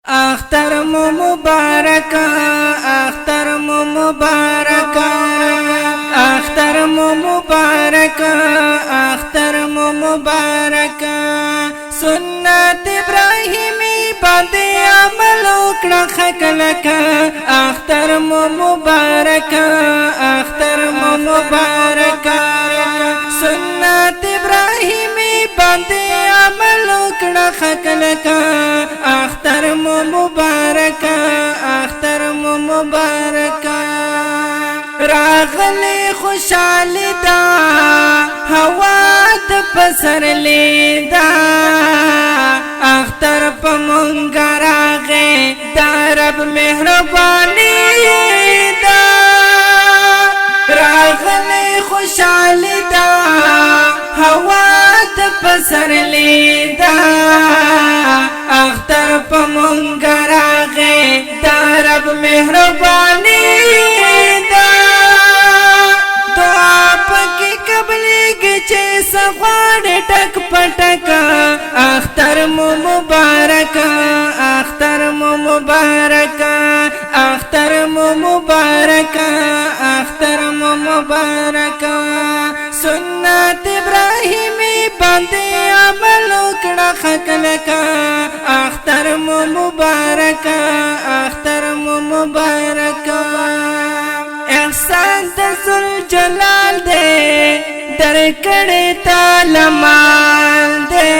اختر مو مبارک اختر مو مبارک اختر مو مبارک اختر مو مبارک سنت ابراهیمی باندې عمل وکړه خلک اختر مو مبارک اختر مو مبارک سنت ابراهیمی باندې عمل وکړه خلک اختر مو مبارک اختر مو مبارک راغلی خوشالی دا هوا د پسر لیدا اختر په مونږ راغې دا رب مهرباني دا راغلی خوشالی دا هوا د پسر لیدا اختر په مونږ راغې دا رب مهرباني ټک پټک اختر مو مبارک اختر مو مبارک اختر مو مبارک اختر مو مبارک سنت ابراهیمی باندې عمل وکړه خلک اختر مو مبارک اختر مو مبارک احسان د ذوالجلال دې درکړې تالمان دې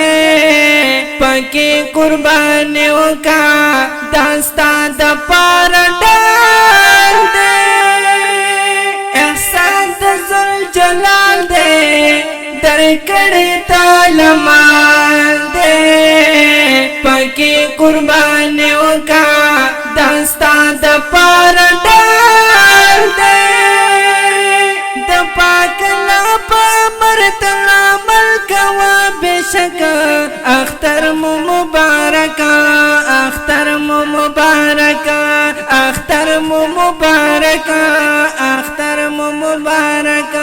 پکې قرباني وکا داستا د پاره ډال دې احسان د ذوالجلال دې درکړې تالمان دې پکې قرباني وکا داستا د پاره ډال دې بشک اختر مو مبارک اختر مو مبارک اختر مو مبارک اختر مو مبارک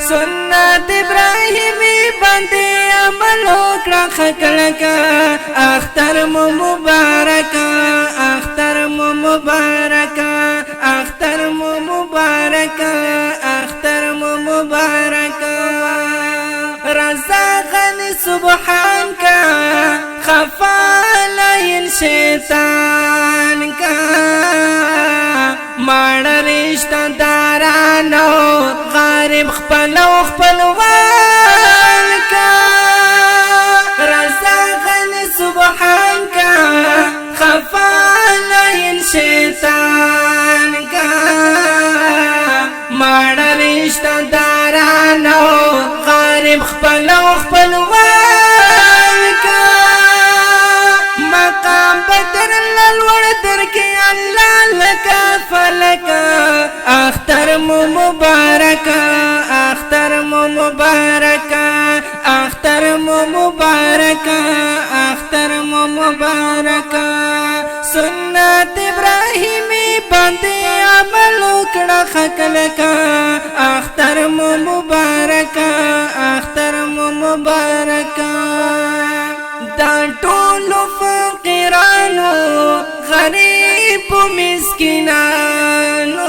سنت ابراهیمی باندې عمل وکړه خلک اختر مو مبارک اختر مو مبارک اختر مو مبارک اختر مو مبارک رضا غنی سبحان کا خفا لائن شیطان کا ماڑ رشتہ دارانو غارب خپلو خپلوان کا رضا غنی سبحان کا خفا لائن شیطان کا ماڑ رشتہ دارانو غارب خپلو خپلوان کا مقام بدر للور در کی اللہ لکا فلک اختر مو مبارک اختر مو مبارک اختر مو مبارک اختر مو مبارک سنت ابراهیمی باندې عمل وکړه خلک اختر مو مبارک اختر مو مبارک دا ټول فقیرانو غریب مسکینانو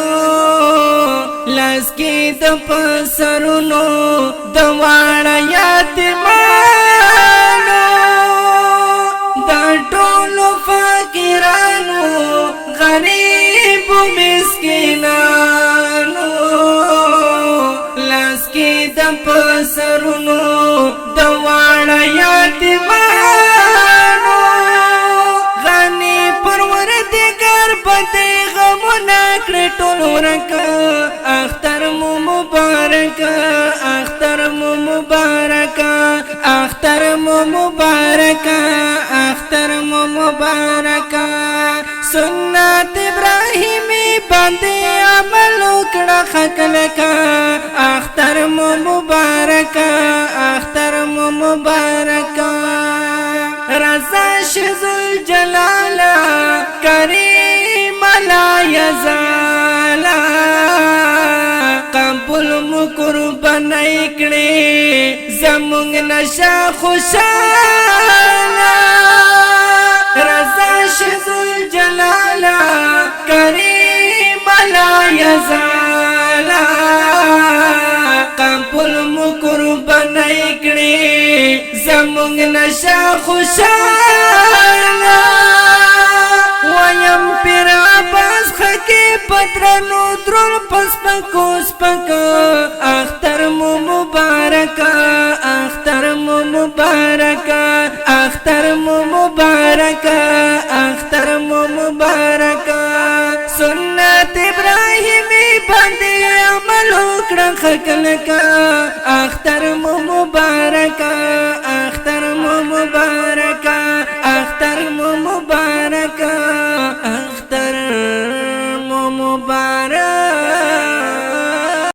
لاس کې د پسرونو د واړه یتیمانو دا ټول فقیرانو غریب مسکینانو لاس کې د پسرونو د واړه یتیمانو غني پروردګار پدې غمونه کړې ټول ورک اختر مو مبارک اختر مو مبارک اختر مو مبارک اختر مو مبارک سنت ابراهیمی باندې عمل وکړه خلک اختر مو مبارک اختر مو مبارک رضا ذوالجلال کریم لا یزال قبول مو قربانای کړې زمونږ نشه خوشاله رضا کریم لا یزالا قبول مو قربانای کړي زمونږ نشه خوشاله ویم پیر عباس خکی پترانو درول پس پکو سپکا اختر مو مبارکا اختر مو مبارکا اختر مو مبارکا اختر مو مبارکا سنت ابراهیمی باندې عمل وکړه خلکا اختر مو مبارکا اختر مو مبارکا